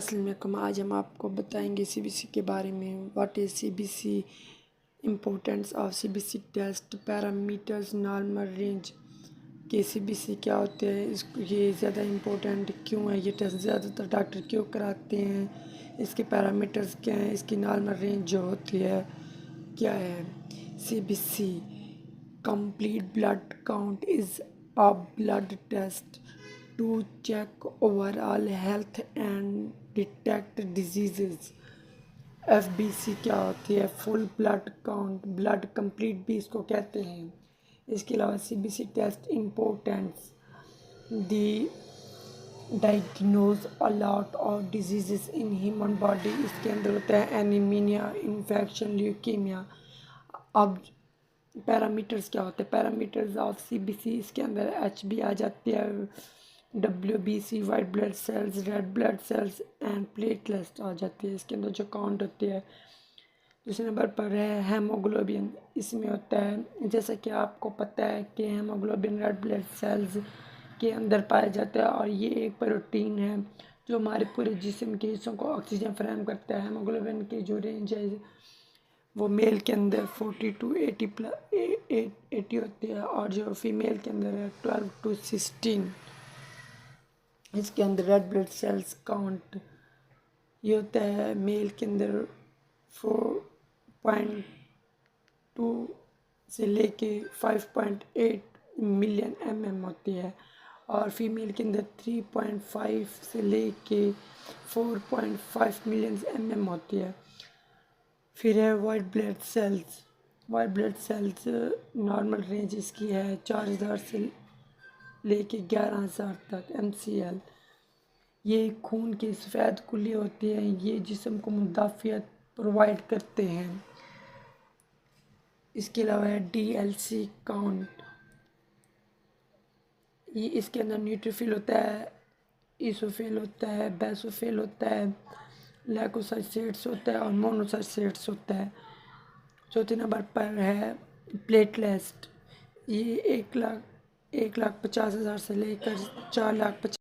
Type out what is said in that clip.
अस्सलामुअलैकुम। आज हम आपको बताएंगे सीबीसी के बारे में। What is CBC, importance of CBC test, parameters, normal range के सीबीसी क्या होते हैं, इसको ये ज़्यादा इम्पोर्टेंट क्यों है, ये टेस्ट ज़्यादातर डॉक्टर क्यों कराते हैं, इसके पैरामीटर्स क्या हैं, इसकी नॉर्मल रेंज जो होती है क्या है। CBC complete blood count is a blood test to check overall health and detect diseases। FBC क्या होती है, full blood count, blood complete भी इसको कहते हैं। इसके अलावा CBC test importance, the diagnose a lot of diseases in human body. इसके अंदर होता है एनीमिया, इन्फेक्शन, ल्यूकीमिया। अब पैरामीटर्स क्या होते हैं, पैरामीटर्स ऑफ सीबीसी, इसके अंदर एचबी आ जाती है, WBC white blood cells, red blood cells and platelets आ जाती है। इसके अंदर जो काउंट होती है। दूसरे नंबर पर है हेमोग्लोबिन। इसमें होता है, जैसा कि आपको पता है कि हेमोग्लोबिन रेड ब्लड सेल्स के अंदर पाया जाता है और ये एक प्रोटीन है जो हमारे पूरे जिस्म के हिस्सों को ऑक्सीजन फराहम करता है। हेमोग्लोबिन की जो रेंज है वो मेल के अंदर 40 to 80 होती है और जो फीमेल के अंदर है 12 to 16। इसके अंदर रेड ब्लड सेल्स काउंट ये होता है मेल के अंदर 4.2 से लेके 5.8 मिलियन होती है और फीमेल के अंदर 3.5 से लेके 4.5 मिलियन होती है। फिर है white blood sales. White blood sales normal range इसकी है 4000 से लेके 11000 तक MCL। ये खून की सफ़ेद कुल्ली होती है, ये जिस्म को मुदाफ़ियत प्रोवाइड करते हैं। इसके अलावा है DLC काउंट। ये इसके अंदर न्यूट्रोफिल होता है, ईसोफिल होता है, बेसोफिल होता है, लैकोसाइट्स होता है और मोनोसाइट्स होता है। चौथे नंबर पर है प्लेटलेट्स। ये 1,50,000 से लेकर 4,50,000